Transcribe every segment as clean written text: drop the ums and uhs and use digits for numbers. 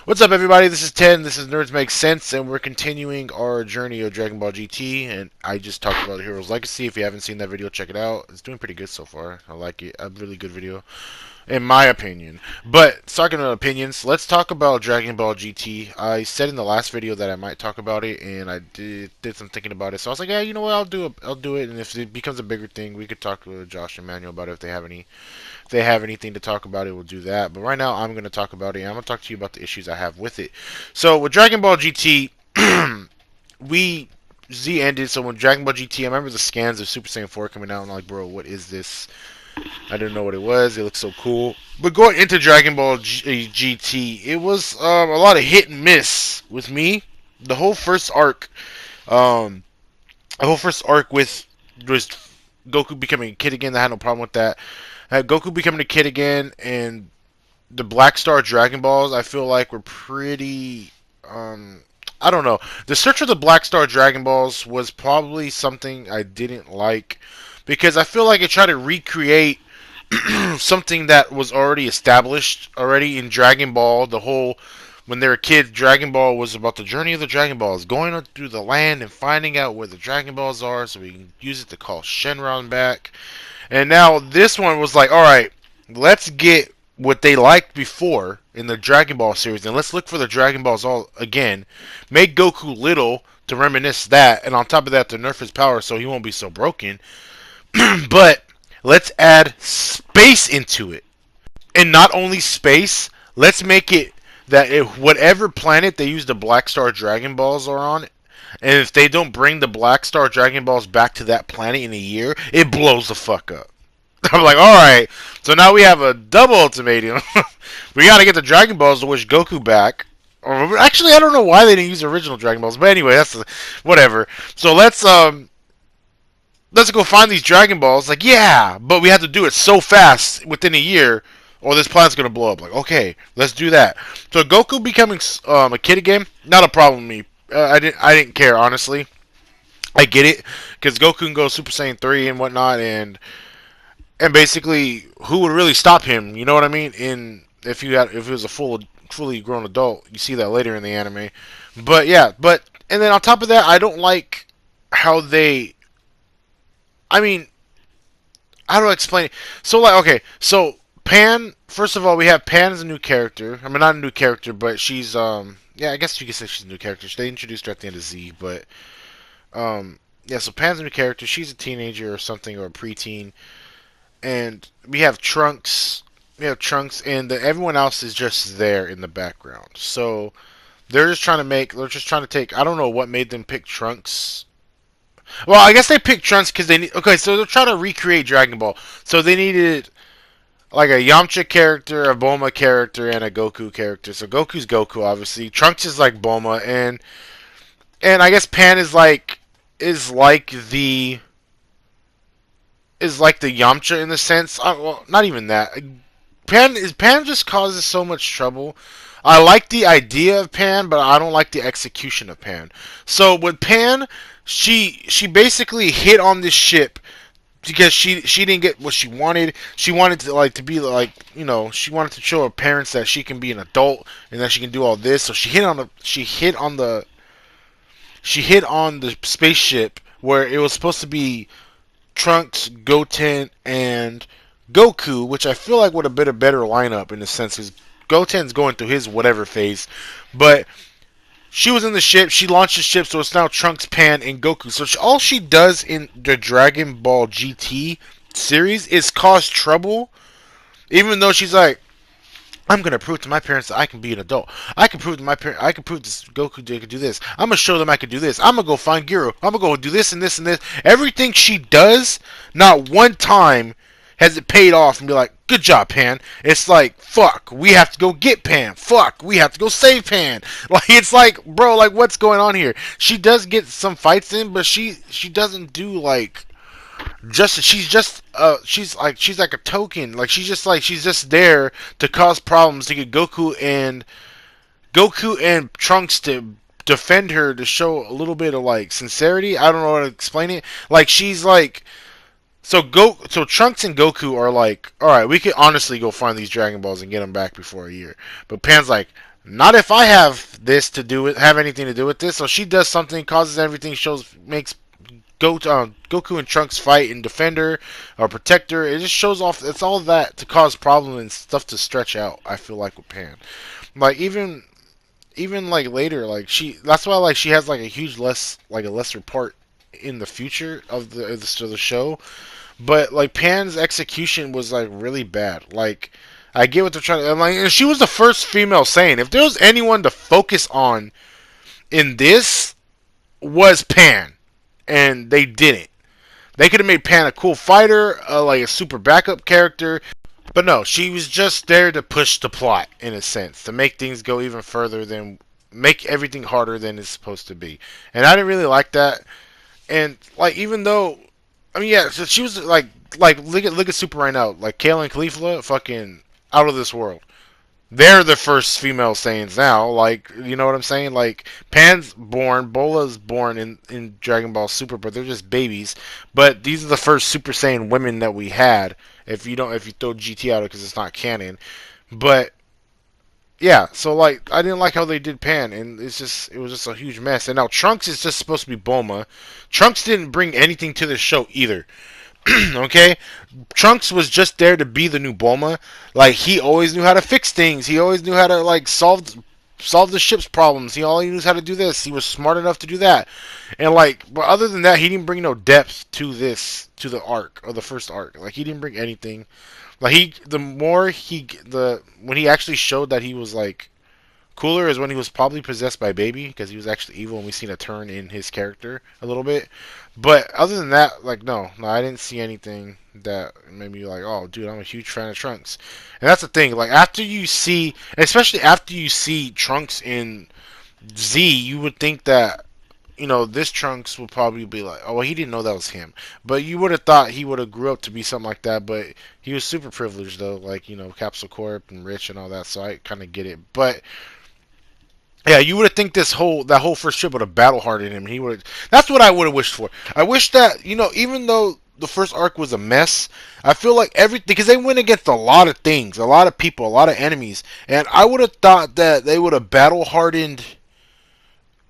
What's up, everybody? This is Ted. This is Nerds Make Sense, and we're continuing our journey of Dragon Ball GT. And I just talked about Heroes Legacy. If you haven't seen that video, check it out. It's doing pretty good so far. I like it. A really good video, in my opinion. But talking about opinions, let's talk about Dragon Ball GT. I said in the last video that I might talk about it, and I did some thinking about it. So I was like, yeah, you know what? I'll do it. And if it becomes a bigger thing, we could talk to Josh and Manuel about it if they have anything to talk about it, we'll do that. But right now, I'm going to talk about it. And I'm going to talk to you about the issues I have with it. So with Dragon Ball GT, we Z ended. So when Dragon Ball GT, I remember the scans of Super Saiyan 4 coming out, and I'm like, bro, what is this? I didn't know what it was. It looked so cool. But going into Dragon Ball GT, it was a lot of hit and miss with me. The whole first arc, um, with just Goku becoming a kid again. I had no problem with that. Goku becoming a kid again, and the Black Star Dragon Balls, I feel like were pretty. I don't know. The search of the Black Star Dragon Balls was probably something I didn't like because I feel like it tried to recreate something that was already established already in Dragon Ball. The whole when they were kids, Dragon Ball was about the journey of the Dragon Balls, going through the land and finding out where the Dragon Balls are, so we can use it to call Shenron back. And now this one was like, all right, let's get what they liked before in the Dragon Ball series, and let's look for the Dragon Balls all again. Make Goku little to reminisce that, and on top of that, to nerf his power so he won't be so broken. But let's add space into it, and not only space. Let's make it that if whatever planet they use the Black Star Dragon Balls are on, and if they don't bring the Black Star Dragon Balls back to that planet in a year, it blows the fuck up. I'm like, alright, so now we have a double ultimatum. We gotta get the Dragon Balls to wish Goku back. Or, actually, I don't know why they didn't use the original Dragon Balls, but anyway, whatever. So let's go find these Dragon Balls. Like, yeah, but we have to do it so fast within a year, or this planet's gonna blow up. Like, okay, let's do that. So Goku becoming a kid again, not a problem with me. I didn't care, honestly. I get it because Goku can go Super Saiyan 3 and whatnot, and basically, who would really stop him? You know what I mean? If he was a fully grown adult, you see that later in the anime. But yeah, and then on top of that, I don't like how they. I mean, how do I explain it? So like, okay, so Pan. First of all, we have Pan as a new character. I mean, not a new character, but she's yeah, I guess you could say she's a new character. They introduced her at the end of Z, but yeah. So Pan's a new character. She's a teenager or something, or a preteen, and we have Trunks. And everyone else is just there in the background. So they're just trying to take. I don't know what made them pick Trunks. Well, I guess they picked Trunks because they need. Okay, so they're trying to recreate Dragon Ball. So they needed like a Yamcha character, a Bulma character, and a Goku character. So Goku's Goku, obviously. Trunks is like Bulma, and I guess Pan is like the Yamcha in the sense. Well, not even that. Pan just causes so much trouble. I like the idea of Pan, but I don't like the execution of Pan. So with Pan, she basically hit on this ship because she didn't get what she wanted. She wanted to like to be like, you know, she wanted to show her parents that she can be an adult and that she can do all this. So she hit on the spaceship where it was supposed to be Trunks, Goten, and Goku, which I feel like would have been a better lineup in the sense because Goten's going through his whatever phase, but she was in the ship. She launched the ship, so it's now Trunks, Pan, and Goku. So all she does in the Dragon Ball GT series is cause trouble, even though she's like, I'm gonna prove to my parents that I can be an adult. I can prove to my parents. I can prove to Goku they can do this. I'm gonna show them I can do this. I'm gonna go find Giro. I'm gonna go do this and this and this. Everything she does, not one time has it paid off and be like, good job, Pan. It's like, fuck, we have to go get Pan. Fuck, we have to go save Pan. Like, it's like, bro, like, what's going on here? She does get some fights in, but she doesn't do like she's like a token. Like she's just there to cause problems to get Goku and Trunks to defend her to show a little bit of like sincerity. I don't know how to explain it. Like she's like so Trunks and Goku are like, all right, we could honestly go find these Dragon Balls and get them back before a year. But Pan's like, Not if I have this to do with have anything to do with this. So she does something, causes everything, shows makes Goku and Trunks fight and defend her or protect her. It just shows off. It's all that to cause problems and stuff to stretch out. I feel like with Pan, like even like later, like she. That's why like she has like a huge less like a lesser part in the future of the show. But like Pan's execution was like really bad. Like I get what they're trying to. And she was the first female Saiyan. If there was anyone to focus on in this, was Pan, and they didn't. They could have made Pan a cool fighter, like a super backup character, but no, she was just there to push the plot in a sense, to make things go even further than make everything harder than it's supposed to be. And I didn't really like that. And like even though, I mean, yeah, so she was like look at Super right now, like Kayla and Caulifla, fucking out of this world. They're the first female Saiyans now. Like, you know what I'm saying? Like, Pan's born, Bola's born in Dragon Ball Super, but they're just babies. But these are the first Super Saiyan women that we had. If you throw GT out because it's not canon, but yeah. So like, I didn't like how they did Pan, and it was just a huge mess. And now Trunks is just supposed to be Bulma. Trunks didn't bring anything to the show either. Okay, Trunks was just there to be the new Bulma. Like he always knew how to fix things. He always knew how to like solve the ship's problems. He always knew how to do this. He was smart enough to do that. And like, but other than that, he didn't bring no depth to the arc or the first arc. Like he didn't bring anything. Like when he actually showed that he was like cooler is when he was probably possessed by Baby because he was actually evil and we seen a turn in his character a little bit. But other than that, like no, I didn't see anything that made me like, oh, dude, I'm a huge fan of Trunks. And that's the thing, like after you see, especially after you see Trunks in Z, you would think that this Trunks would probably be like, oh, well, he didn't know that was him. But you would have thought he would have grew up to be something like that. But he was super privileged though, like Capsule Corp and rich and all that. So I kind of get it. But yeah, you would have think that whole first trip would have battle hardened him. He would. That's what I would have wished for. I wish that even though the first arc was a mess, I feel like everything because they went against a lot of things, a lot of people, a lot of enemies, and I would have thought that they would have battle hardened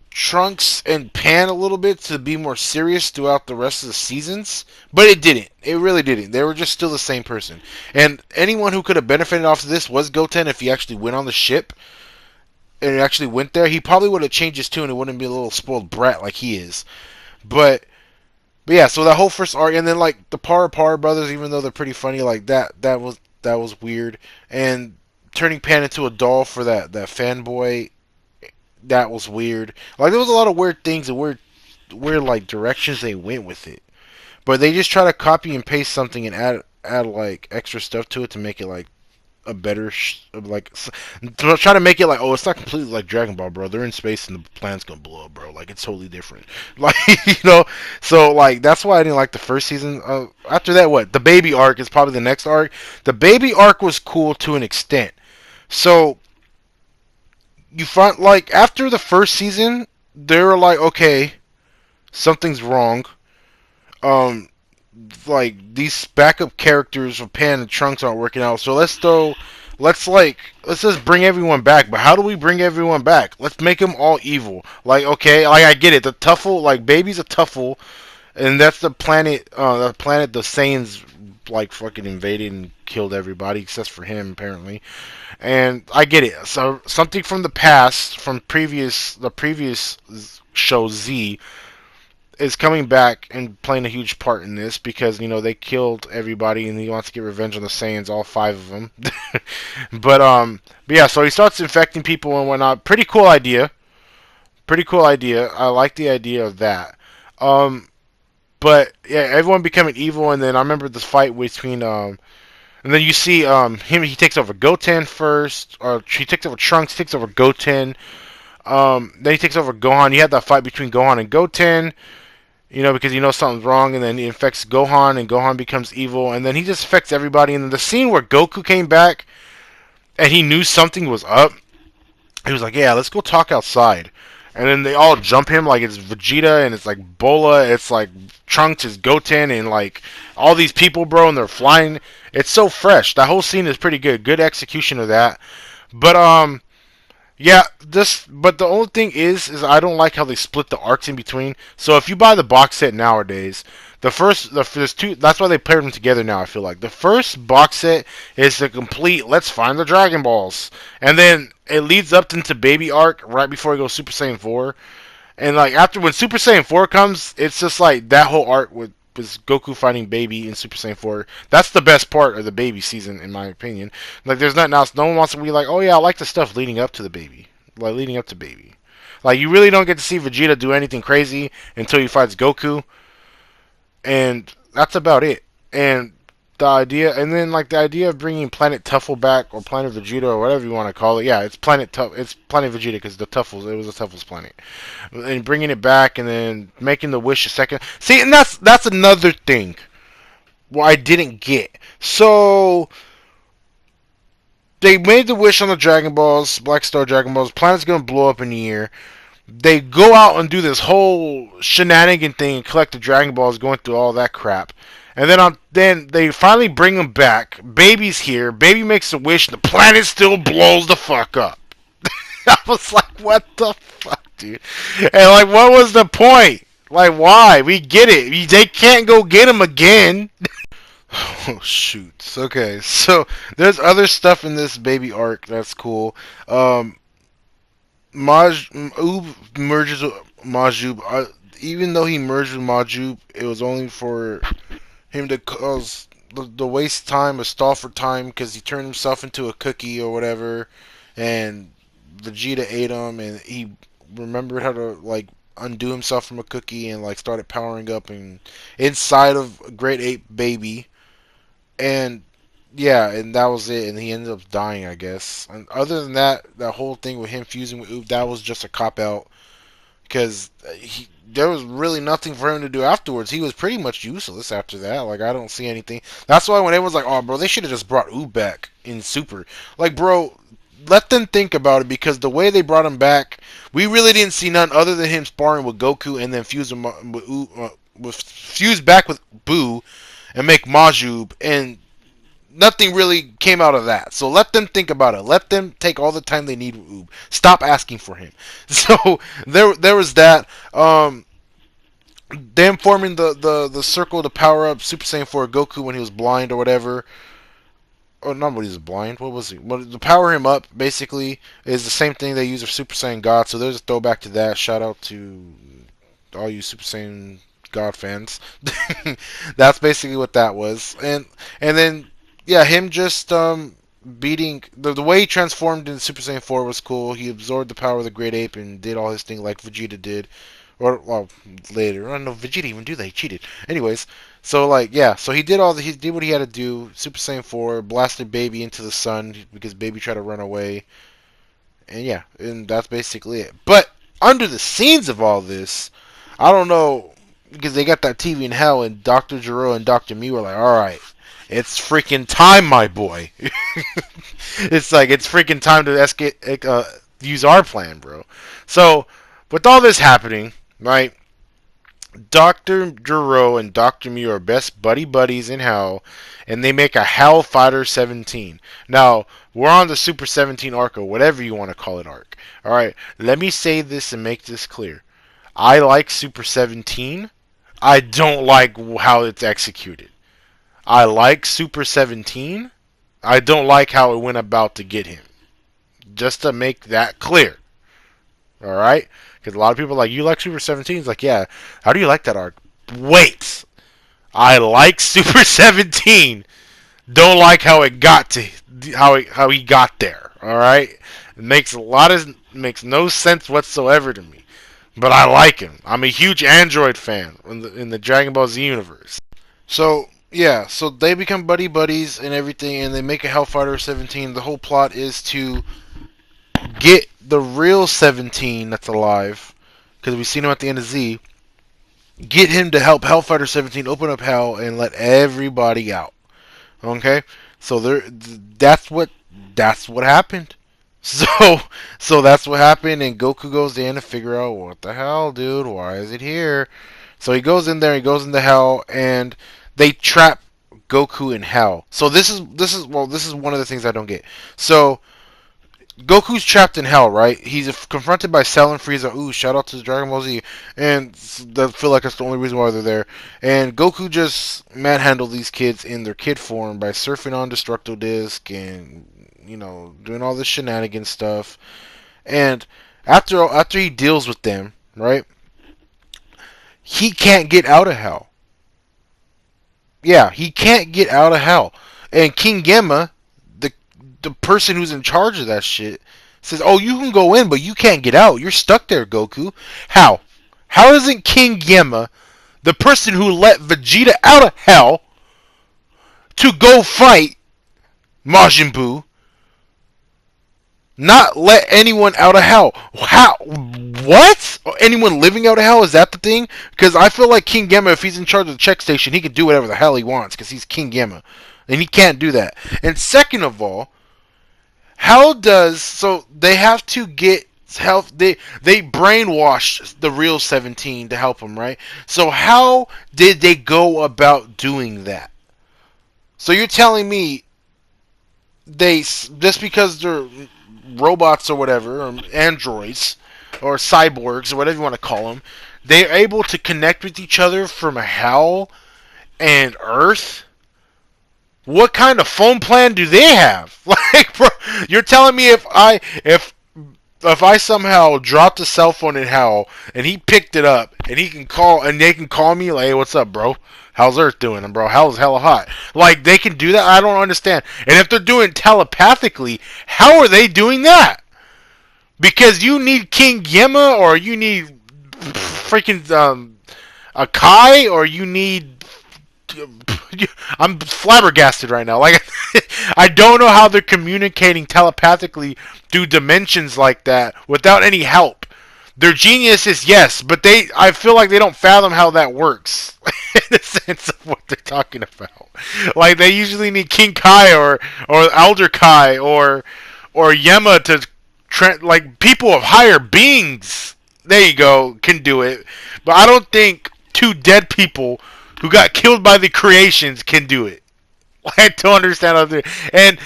Trunks and Pan a little bit to be more serious throughout the rest of the seasons, but it didn't. It really didn't. They were just still the same person. And anyone who could have benefited off of this was Goten if he actually went on the ship and actually went there, he probably would have changed his tune and wouldn't be a little spoiled brat like he is. But yeah, so that whole first arc, and then like the Par brothers, even though they're pretty funny, like that was weird. And turning Pan into a doll for that fanboy, that was weird. Like there was a lot of weird things and weird like directions they went with it. But they just try to copy and paste something and add like extra stuff to it to make it like a better try to make it like, oh, it's not completely like Dragon Ball, bro. They're in space and the planet's gonna blow up, bro. Like it's totally different. Like so like that's why I didn't like the first season. After that, what the baby arc is probably the next arc. The baby arc was cool to an extent. So you find like after the first season, they were like, okay, something's wrong. Um, like these backup characters of Pan and Trunks aren't working out. So let's just bring everyone back. But how do we bring everyone back? Let's make them all evil. Like okay, like I get it. The Tuffle, like Baby's a Tuffle, and that's the planet. The Saiyans like fucking invaded and killed everybody except for him apparently. And I get it. So something from the past, from the previous show Z, is coming back and playing a huge part in this because they killed everybody and he wants to get revenge on the Saiyans, all five of them. But yeah, so he starts infecting people and whatnot. Pretty cool idea. Pretty cool idea. I like the idea of that. But yeah, everyone becoming evil, and then I remember this fight between and then you see him. He takes over Goten first, or he takes over Trunks, takes over Goten. Then he takes over Gohan. You had that fight between Gohan and Goten. Because something's wrong, and then he infects Gohan, and Gohan becomes evil, and then he just affects everybody. And then the scene where Goku came back, and he knew something was up, he was like, "Yeah, let's go talk outside." And then they all jump him like it's Vegeta, and it's like Bola, it's like Trunks, it's Goten, and like all these people, bro, and they're flying. It's so fresh. That whole scene is pretty good. Good execution of that. But Yeah, but the only thing is I don't like how they split the arcs in between. So if you buy the box set nowadays, there's two. That's why they paired them together now. I feel like the first box set is the complete. Let's find the Dragon Balls, and then it leads up into Baby arc right before he goes Super Saiyan 4. And like after when Super Saiyan 4 comes, it's just like that whole arc was Goku fighting Baby in Super Saiyan 4. That's the best part of the Baby season, in my opinion. Like, there's nothing else. No one wants to be like, oh yeah, I like the stuff leading up to the Baby, like leading up to Baby. Like, you really don't get to see Vegeta do anything crazy until he fights Goku, and that's about it. And and then like the idea of bringing Planet Tuffle back or Planet Vegeta or whatever you want to call it. Yeah, it's Planet Vegeta because the Tuffles, it was a Tuffles planet, and bringing it back and then making the wish a second. See, and that's another thing where I didn't get. So they made the wish on the Dragon Balls, Black Star Dragon Balls. Planet's gonna blow up in a year. They go out and do this whole shenanigan thing and collect the Dragon Balls, going through all that crap. And then they finally bring them back. Baby's here. Baby makes a wish, and the planet still blows the fuck up. I was like, what the fuck, dude? And like, what was the point? Like, why? We get it. They can't go get him again. Oh shoot. Okay, so there's other stuff in this Baby arc that's cool. Um, Oob merges with Majub. Even though he merged with Majub, it was only for him to cause the waste time, a stall for time, because he turned himself into a cookie or whatever, and Vegeta ate him, and he remembered how to like undo himself from a cookie and like started powering up and inside of Great Ape Baby, and yeah, and that was it, and he ended up dying, I guess. And other than that, that whole thing with him fusing with Oob, that was just a cop out because there was really nothing for him to do afterwards. He was pretty much useless after that. Like, I don't see anything. That's why when everyone's like, "Oh, bro, they should have just brought Oob back in Super," like, bro, let them think about it because the way they brought him back, we really didn't see none other than him sparring with Goku and then fuse him with fuse back with Boo and make Majub, and nothing really came out of that. So let them think about it. Let them take all the time they need with Oob. Stop asking for him. So there was that. Them forming the circle to power up Super Saiyan 4 Goku when he was blind or whatever. Or not when he was blind. What was he? Well, to power him up basically is the same thing they use for Super Saiyan God. So there's a throwback to that. Shout out to all you Super Saiyan God fans. That's basically what that was. And then yeah, him just beating the way he transformed in Super Saiyan 4 was cool. He absorbed the power of the Great Ape and did all his thing like Vegeta did. Or well, later. I don't know if Vegeta even do that. He cheated. Anyways, so like yeah, so he did what he had to do. Super Saiyan 4 blasted Baby into the sun because Baby tried to run away. And yeah, and that's basically it. But under the scenes of all this, I don't know because they got that TV in hell, and Dr. Gero and Dr. Mew were like, "All right, it's freaking time, my boy." It's like it's freaking time to use our plan, bro. So with all this happening, right? Dr. Gero and Dr. Mew are best buddies in Hell, and they make a Hell Fighter 17. Now, we're on the Super 17 arc, or whatever you want to call it arc. Alright, let me say this and make this clear. I like Super 17. I don't like how it's executed. I like Super 17. I don't like how it went about to get him. Just to make that clear. Alright? Because a lot of people are like, you like Super 17? It's like, yeah. How do you like that arc? Wait! I like Super 17. Don't like how it got to how he got there. Alright? It makes no sense whatsoever to me. But I like him. I'm a huge Android fan in the Dragon Ball Z universe. So yeah, so they become buddies and everything, and they make a Hellfighter 17. The whole plot is to get the real 17 that's alive, because we've seen him at the end of Z. Get him to help Hellfighter 17 open up Hell and let everybody out. Okay, so that's what happened. So so that's what happened, and Goku goes in to figure out what the hell, dude. Why is it here? So he goes in there. He goes into Hell, and they trap Goku in Hell. So this is one of the things I don't get. So Goku's trapped in hell, right? He's confronted by Cell and Frieza. Ooh, shout out to Dragon Ball Z, and they feel like that's the only reason why they're there. And Goku just manhandled these kids in their kid form by surfing on Destructo Disc and doing all this shenanigan stuff. And after he deals with them, right? He can't get out of hell. Yeah, he can't get out of hell. And King Gemma, the person who's in charge of that shit, says, "Oh, you can go in, but you can't get out. You're stuck there, Goku." How? How isn't King Gemma, the person who let Vegeta out of hell to go fight Majin Buu, not let anyone out of hell? How? What? Anyone living out of hell? Is that the thing? Because I feel like King Gemma, if he's in charge of the check station, he can do whatever the hell he wants because he's King Gemma. And he can't do that. And second of all, how does so they have to get help? They brainwashed the real 17 to help them, right? So how did they go about doing that? So you're telling me they just because they're robots or whatever, or androids or cyborgs or whatever you want to call them, they're able to connect with each other from hell and Earth? What kind of phone plan do they have? Like, bro, you're telling me if I somehow dropped a cell phone in hell and he picked it up and he can call and they can call me like, "Hey, what's up, bro? How's Earth doing?" And bro, hell's hella hot. Like they can do that? I don't understand. And if they're doing telepathically, how are they doing that? Because you need King Gemma or you need freaking a Kai or you need I'm flabbergasted right now. Like, I don't know how they're communicating telepathically through dimensions like that without any help. They're geniuses, yes, but I feel like they don't fathom how that works in the sense of what they're talking about. Like, they usually need King Kai or Elder Kai or Yema to like people of higher beings. There you go, can do it. But I don't think two dead people who got killed by the creations can do it. I don't understand how they and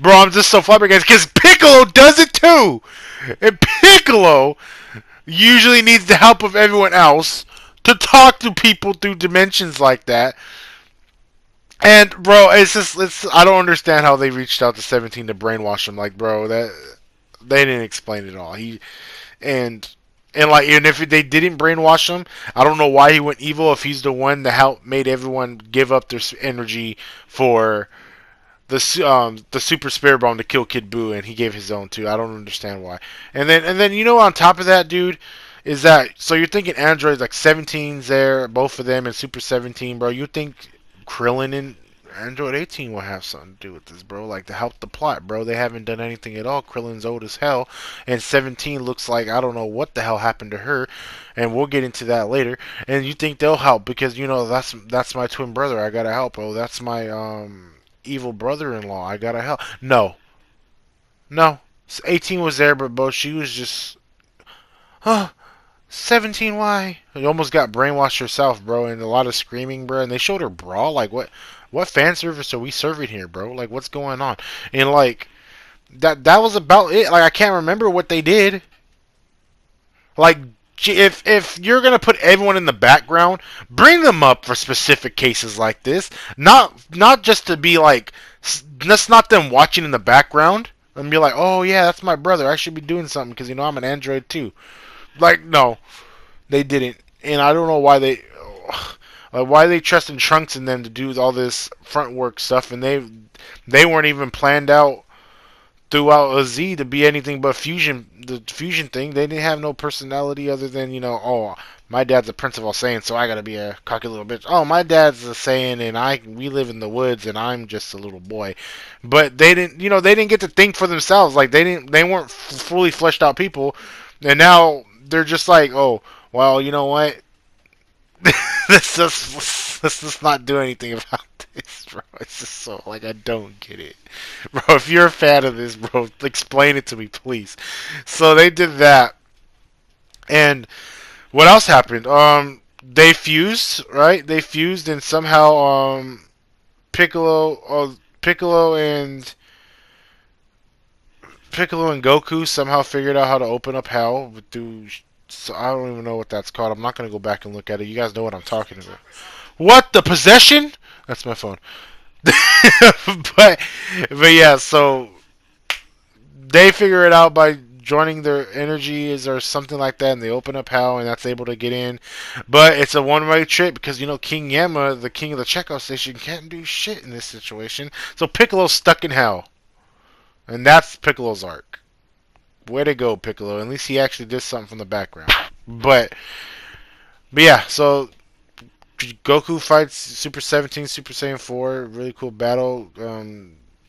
bro, I'm just so flabbergasted because Piccolo does it too, and Piccolo usually needs the help of everyone else to talk to people through dimensions like that. And bro, it's I don't understand how they reached out to 17 to brainwash him. Like, bro, that they didn't explain it all. And like, and if they didn't brainwash him, I don't know why he went evil. If he's the one that helped made everyone give up their energy for the super spirit bomb to kill Kid Buu, and he gave his own too. I don't understand why. And then on top of that, dude, is that so you're thinking androids like 17's there, both of them, and Super 17, bro? You think Krillin and Android 18 will have something to do with this, bro. Like, to help the plot, bro. They haven't done anything at all. Krillin's old as hell. And 17 looks like I don't know what the hell happened to her. And we'll get into that later. And you think they'll help because, that's my twin brother. I gotta help. Oh, that's my, evil brother-in-law. I gotta help. No. No. 18 was there, but, bro, she was just... Huh. 17, why? You almost got brainwashed herself, bro, and a lot of screaming, bro. And they showed her bra. Like, what fan service are we serving here, bro? Like, what's going on? And like, that was about it. Like, I can't remember what they did. Like, if you're gonna put everyone in the background, bring them up for specific cases like this. Not just to be like, that's not them watching in the background and be like, oh yeah, that's my brother. I should be doing something because I'm an android too. Like, no, they didn't, and I don't know why they trusted Trunks and them to do all this front work stuff, and they weren't even planned out throughout a Z to be anything but fusion. The fusion thing, they didn't have no personality other than oh, my dad's a Prince of All Saiyans, so I gotta be a cocky little bitch. Oh, my dad's a Saiyan, and we live in the woods, and I'm just a little boy. But they didn't, they didn't get to think for themselves. Like, they weren't fully fleshed out people, and now they're just like, oh, well, you know what? let's just not do anything about this, bro. It's just so, like, I don't get it. Bro, if you're a fan of this, bro, explain it to me, please. So they did that. And what else happened? They fused, right? They fused and somehow, Piccolo and Piccolo and Goku somehow figured out how to open up hell through. So I don't even know what that's called. I'm not gonna go back and look at it. You guys know what I'm talking about. What, the possession? That's my phone. but yeah, so they figure it out by joining their energies or something like that, and they open up hell, and that's able to get in. But it's a one-way trip because King Yama, the king of the checkout station, can't do shit in this situation. So Piccolo's stuck in hell, and that's Piccolo's arc. Way to go, Piccolo! At least he actually did something from the background. But yeah, so Goku fights Super 17, Super Saiyan 4. Really cool battle.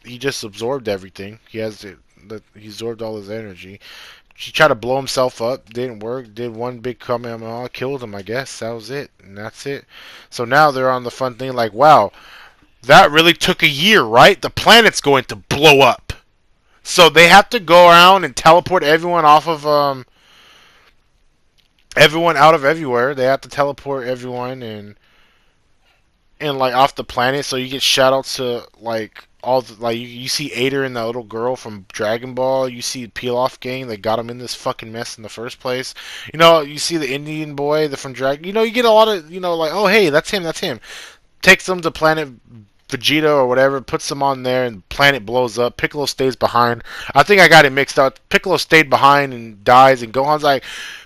He just absorbed everything. He absorbed all his energy. He tried to blow himself up. Didn't work. Did one big Kamehameha. Killed him, I guess. That was it. And that's it. So now they're on the fun thing like, wow, that really took a year, right? The planet's going to blow up. So they have to go around and teleport everyone off of, everyone out of everywhere. They have to teleport everyone and like off the planet, so you get shout outs to like all the, like you see Ader and that little girl from Dragon Ball. You see Pilaf gang, they got him in this fucking mess in the first place. You see the Indian boy from Dragon. You get a lot of like, oh hey, that's him. Takes them to planet Vegeta or whatever, puts them on there, and planet blows up. Piccolo stays behind. I think I got it mixed up. Piccolo stayed behind and dies, and Gohan's like,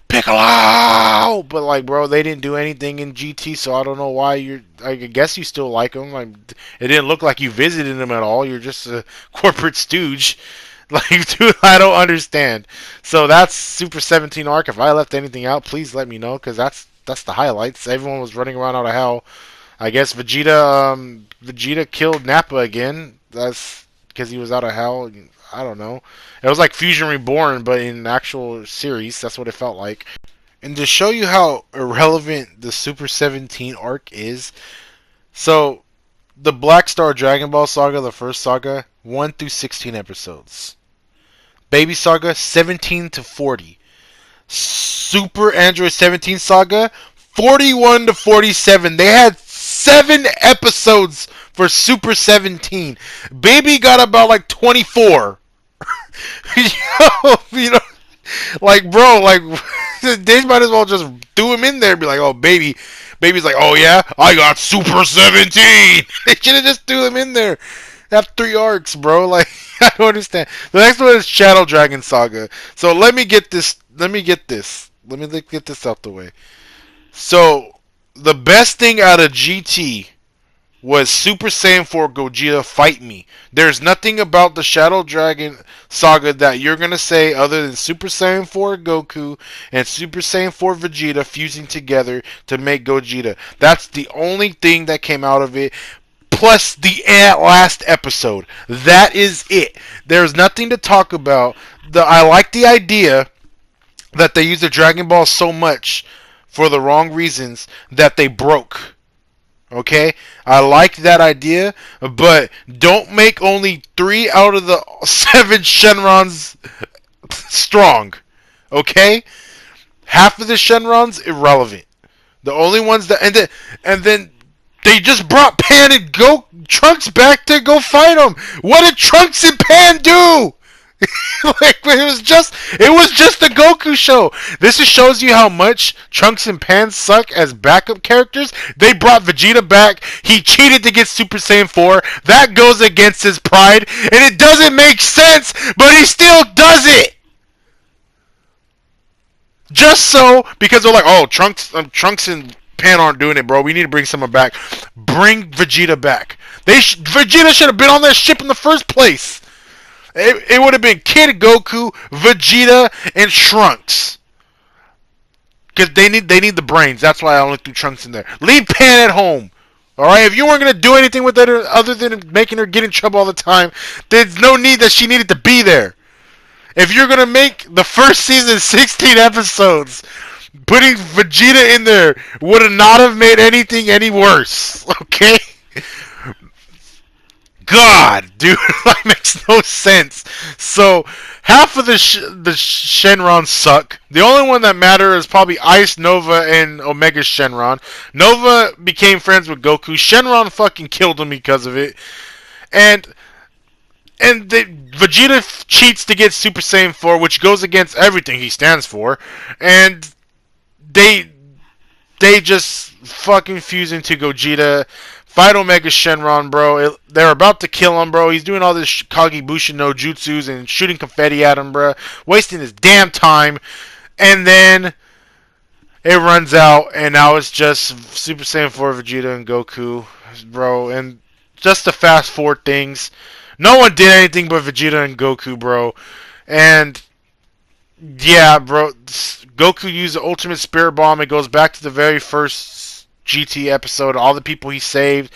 Piccolo! But like, bro, they didn't do anything in GT, so I don't know why you're. I guess you still like them. Like, it didn't look like you visited them at all. You're just a corporate stooge. Like, dude, I don't understand. So that's Super 17 arc. If I left anything out, please let me know, because that's the highlights. Everyone was running around out of hell. I guess Vegeta killed Nappa again. That's because he was out of hell. I don't know. It was like Fusion Reborn, but in actual series, that's what it felt like. And to show you how irrelevant the Super 17 arc is, so the Black Star Dragon Ball Saga, the first saga, 1 through 16 episodes. Baby Saga, 17 to 40. Super Android 17 Saga, 41 to 47. They had 7 episodes for Super 17. Baby got about like 24. Like, bro, like, they might as well just do him in there and be like, oh, baby's like, oh yeah, I got Super 17. They should have just threw him in there. Have 3 arcs, bro. Like, I don't understand. The next one is Shadow Dragon Saga. So let me get this out the way. So the best thing out of GT was Super Saiyan 4 Gogeta Fight Me. There's nothing about the Shadow Dragon Saga that you're going to say other than Super Saiyan 4 Goku and Super Saiyan 4 Vegeta fusing together to make Gogeta. That's the only thing that came out of it. Plus the last episode. That is it. There's nothing to talk about. I like the idea that they use the Dragon Ball so much for the wrong reasons that they broke. Okay? I like that idea, but don't make only 3 out of the 7 Shenrons strong. Okay? Half of the Shenrons irrelevant. The only ones that and then they just brought Pan and Trunks back to go fight them. What did Trunks and Pan do? Like, it was just the Goku show. This just shows you how much Trunks and Pan suck as backup characters. They brought Vegeta back. He cheated to get Super Saiyan 4. That goes against his pride, and it doesn't make sense, but he still does it. Just so, because they're like, oh, Trunks and Pan aren't doing it, bro. We need to bring someone back. Bring Vegeta back. Vegeta should have been on that ship in the first place. It would have been Kid Goku, Vegeta, and Trunks. Because they need the brains. That's why I only threw Trunks in there. Leave Pan at home. Alright? If you weren't going to do anything with her other than making her get in trouble all the time, there's no need that she needed to be there. If you're going to make the first season 16 episodes, putting Vegeta in there would not have made anything any worse. Okay? God, dude, that makes no sense. So, half of the Shenron suck. The only one that matter is probably Ice, Nova, and Omega Shenron. Nova became friends with Goku. Shenron fucking killed him because of it. And Vegeta cheats to get Super Saiyan 4, which goes against everything he stands for, and they just fucking fuse into Gogeta, fight Omega Shenron, bro. They're about to kill him, bro. He's doing all this Kagebushin no jutsus and shooting confetti at him, bro. Wasting his damn time. And then it runs out, and now it's just Super Saiyan 4 Vegeta and Goku, bro. And just to fast forward things, no one did anything but Vegeta and Goku, bro. And yeah, bro, Goku used the Ultimate Spirit Bomb. It goes back to the very first GT episode. All the people he saved,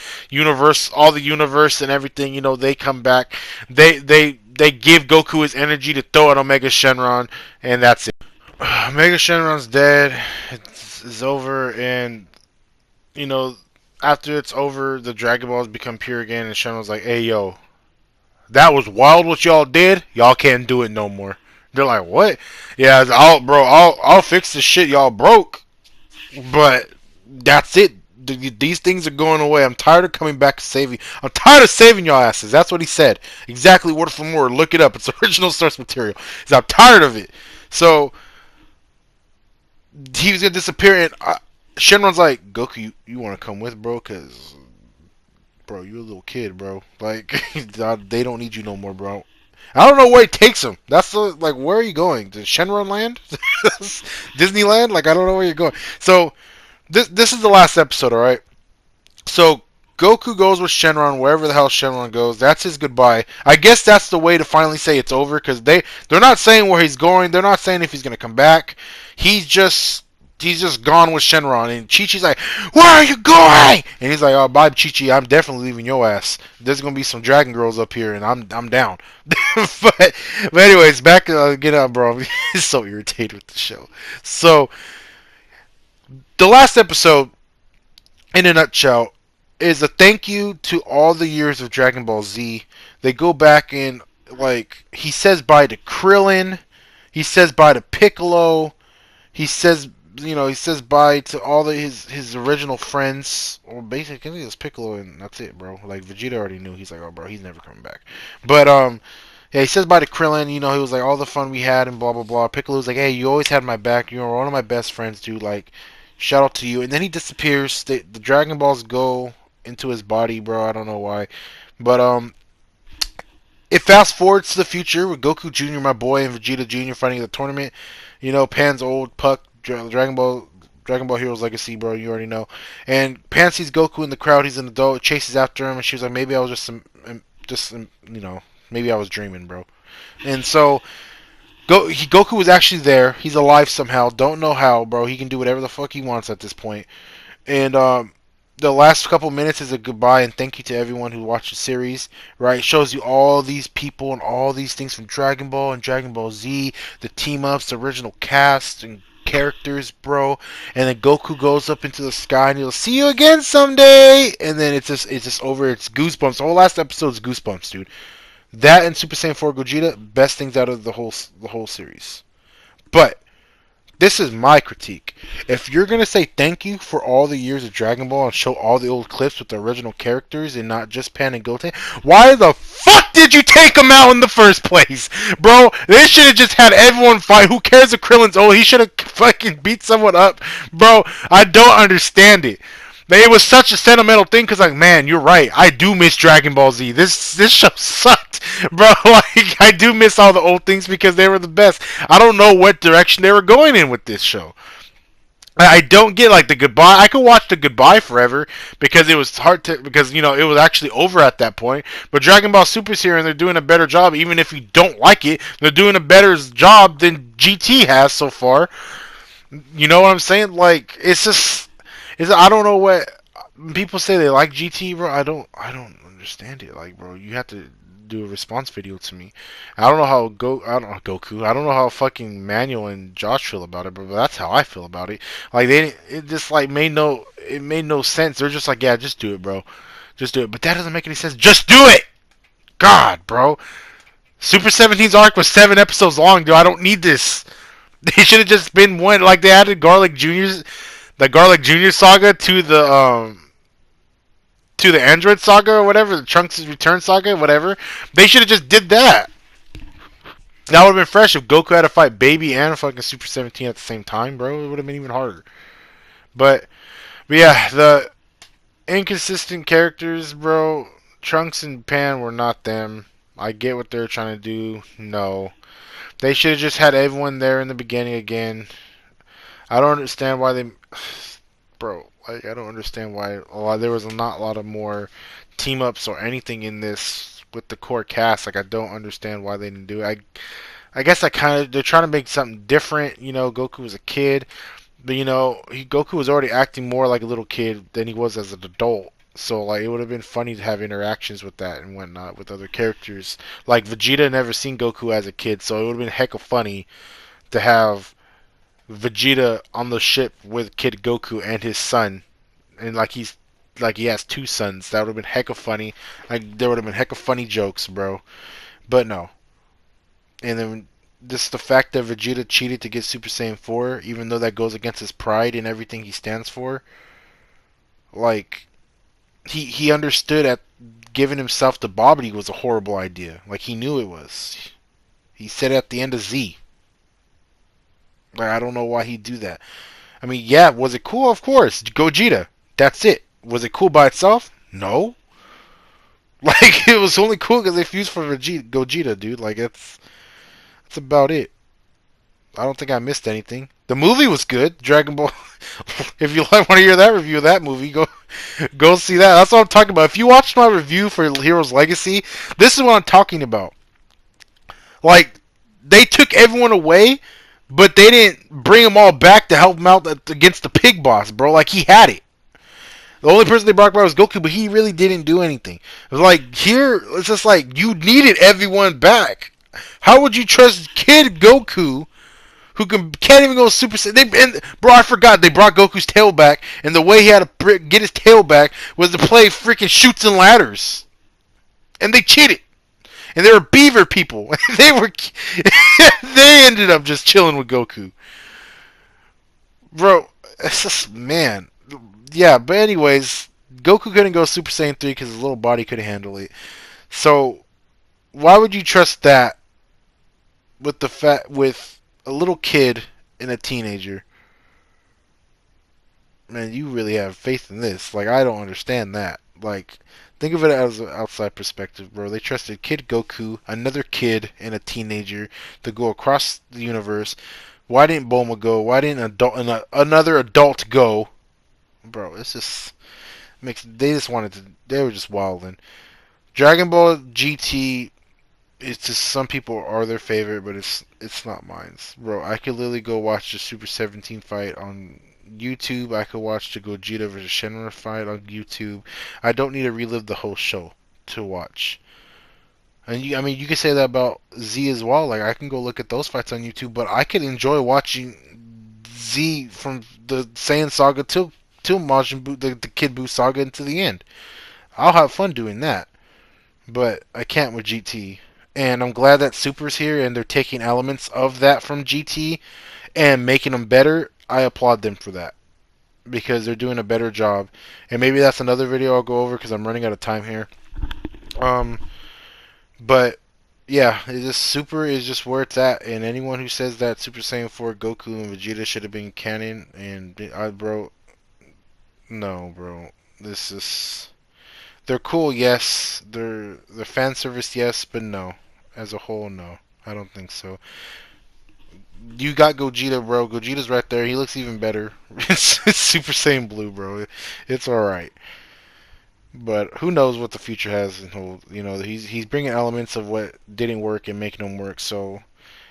all the universe and everything. You know, they come back. They give Goku his energy to throw at Omega Shenron, and that's it. Omega Shenron's dead. It's over, and you know, after it's over, the Dragon Balls become pure again, and Shenron's like, "Hey, yo, that was wild what y'all did. Y'all can't do it no more." They're like, "What?" Yeah, I'll fix the shit y'all broke, but that's it. These things are going away. I'm tired of coming back to saving. I'm tired of saving y'all asses. That's what he said. Exactly word for word. Look it up. It's original source material. I'm tired of it. So he was gonna disappear, and Shenron's like, "Goku, you want to come with, bro? Cause, bro, you're a little kid, bro. Like, they don't need you no more, bro." I don't know where he takes him. That's like, where are you going? To Shenron Land? Disneyland? Like, I don't know where you're going. So, this is the last episode, alright? So, Goku goes with Shenron wherever the hell Shenron goes. That's his goodbye. I guess that's the way to finally say it's over, because they're not saying where he's going. They're not saying if he's going to come back. He's just gone with Shenron, and Chi-Chi's like, "Where are you going?" And he's like, "Oh, bye, Chi-Chi. I'm definitely leaving your ass. There's gonna be some Dragon Girls up here, and I'm down." but anyways, back get up, bro. He's so irritated with the show. So the last episode, in a nutshell, is a thank you to all the years of Dragon Ball Z. They go back and like he says bye to Krillin, he says bye to Piccolo, he says bye to all his original friends. Or basically, it's Piccolo and that's it, bro. Like Vegeta already knew. He's like, "Oh, bro, he's never coming back." But yeah, he says bye to Krillin. You know, he was like, all the fun we had and blah blah blah. Piccolo's like, "Hey, you always had my back. You're one of my best friends, dude. Like, shout out to you." And then he disappears. The Dragon Balls go into his body, bro. I don't know why, but it fast forwards to the future with Goku Jr., my boy, and Vegeta Jr. fighting at the tournament. You know, Pan's old Puck, Dragon Ball Heroes Legacy, bro. You already know. And Pan sees Goku in the crowd. He's an adult. Chases after him, and she was like, "Maybe I was maybe I was dreaming, bro." And so Goku was actually there. He's alive somehow. Don't know how, bro. He can do whatever the fuck he wants at this point. And the last couple minutes is a goodbye and thank you to everyone who watched the series. Right, it shows you all these people and all these things from Dragon Ball and Dragon Ball Z, the team ups, the original cast and characters, bro. And then Goku goes up into the sky and he'll see you again someday. And then it's just over. It's goosebumps. The whole last episode is goosebumps, dude. That and Super Saiyan 4 Gogeta, best things out of the whole series. But this is my critique. If you're going to say thank you for all the years of Dragon Ball and show all the old clips with the original characters and not just Pan and Goten, why the fuck did you take them out in the first place? Bro, they should have just had everyone fight. Who cares if Krillin's old? He should have fucking beat someone up. Bro, I don't understand it. It was such a sentimental thing because, like, man, you're right. I do miss Dragon Ball Z. This show sucked, bro. Like, I do miss all the old things because they were the best. I don't know what direction they were going in with this show. I don't get, like, the goodbye. I could watch the goodbye forever because it was hard to, because, you know, it was actually over at that point. But Dragon Ball Super's here and they're doing a better job. Even if you don't like it, they're doing a better job than GT has so far. You know what I'm saying? Like, it's just... I don't know what people say they like GT, bro. I don't understand it. Like, bro, you have to do a response video to me. I don't know how Goku. I don't know how fucking Manuel and Josh feel about it, but that's how I feel about it. Like it just like made no sense. They're just like, yeah, just do it, bro, just do it. But that doesn't make any sense. Just do it. God, bro. Super 17's arc was 7 episodes long, dude. I don't need this. They should have just been one. Like they added Garlic Jr.'s. The Garlic Jr. saga to the Android saga or whatever, the Trunks' Return saga, whatever. They should have just did that. That would have been fresh if Goku had to fight Baby and fucking Super 17 at the same time, bro. It would have been even harder. But yeah, the inconsistent characters, bro. Trunks and Pan were not them. I get what they're trying to do. No. They should have just had everyone there in the beginning again. I don't understand why they. Bro, like, I don't understand why there was not a lot of more team ups or anything in this with the core cast. Like, I don't understand why they didn't do it. I guess they're trying to make something different. You know, Goku was a kid, but you know, Goku was already acting more like a little kid than he was as an adult. So like, it would have been funny to have interactions with that and whatnot with other characters. Like Vegeta never seen Goku as a kid, so it would have been hecka funny to have Vegeta on the ship with Kid Goku and his son, and like he has two sons. That would have been hecka funny. Like there would have been hecka funny jokes, bro. But no. And then just the fact that Vegeta cheated to get Super Saiyan 4, even though that goes against his pride and everything he stands for. Like he understood at giving himself to Babidi was a horrible idea. Like he knew it was. He said it at the end of Z. Like I don't know why he'd do that. I mean, yeah, was it cool? Of course. Gogeta. That's it. Was it cool by itself? No. Like it was only cool because they fused for Gogeta, dude. Like that's about it. I don't think I missed anything. The movie was good, Dragon Ball. If you want to hear that review of that movie, go see that. That's what I'm talking about. If you watched my review for Heroes Legacy, this is what I'm talking about. Like they took everyone away, but they didn't bring them all back to help him out against the pig boss, bro. Like he had it. The only person they brought back was Goku, but he really didn't do anything. It was like here, it's just like you needed everyone back. How would you trust Kid Goku, who can't even go Super Saiyan? Bro, I forgot they brought Goku's tail back, and the way he had to get his tail back was to play freaking Chutes and Ladders, and they cheated. And they were beaver people. they were, they ended up just chilling with Goku, bro. It's just man, yeah. But anyways, Goku couldn't go Super Saiyan 3 because his little body couldn't handle it. So why would you trust that with a little kid and a teenager? Man, you really have faith in this. Like I don't understand that. Like think of it as an outside perspective, bro. They trusted Kid Goku, another kid and a teenager to go across the universe. Why didn't Bulma go? Why didn't another adult go? Bro, it's just makes they just wanted to. They were just wilding. Dragon Ball GT. It's just some people are their favorite, but it's not mine, bro. I could literally go watch the Super 17 fight on YouTube. I could watch the Gogeta versus Shenron fight on YouTube. I don't need to relive the whole show to watch. And I mean, you could say that about Z as well. Like I can go look at those fights on YouTube, but I could enjoy watching Z from the Saiyan Saga till Majin Buu, the Kid Buu saga, into the end. I'll have fun doing that, but I can't with GT. And I'm glad that Super's here and they're taking elements of that from GT and making them better. I applaud them for that because they're doing a better job. And maybe that's another video I'll go over because I'm running out of time here. But yeah, it's just Super is just where it's at. And anyone who says that Super Saiyan 4 Goku and Vegeta should have been canon, and bro, no, bro, this is. They're cool, yes. They're fan service, yes, but no. As a whole, no. I don't think so. You got Gogeta, bro. Gogeta's right there. He looks even better. It's Super Saiyan Blue, bro. It's all right. But who knows what the future has? You know, he's bringing elements of what didn't work and making them work. So,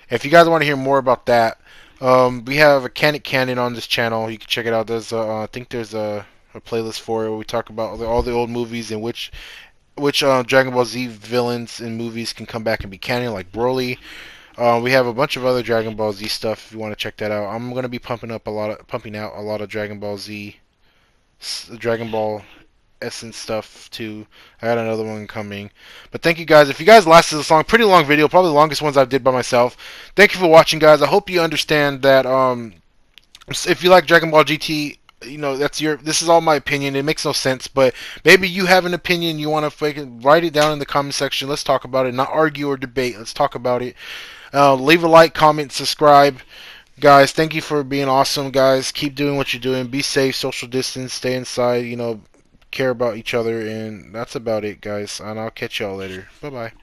if you guys want to hear more about that, we have a canon on this channel. You can check it out. There's I think there's a playlist for it where we talk about all the old movies and which Dragon Ball Z villains in movies can come back and be canon, like Broly. We have a bunch of other Dragon Ball Z stuff if you want to check that out. I'm gonna be pumping out a lot of Dragon Ball Z, Dragon Ball Essence stuff too. I got another one coming. But thank you guys. If you guys lasted this long, pretty long video, probably the longest ones I did by myself. Thank you for watching, guys. I hope you understand that if you like Dragon Ball GT, you know, this is all my opinion. It makes no sense, but maybe you have an opinion. You want to write it down in the comment section. Let's talk about it. Not argue or debate. Let's talk about it. Leave a like, comment, subscribe. Guys, thank you for being awesome, guys. Keep doing what you're doing. Be safe, social distance, stay inside, care about each other, and that's about it, guys. And I'll catch y'all later. Bye-bye.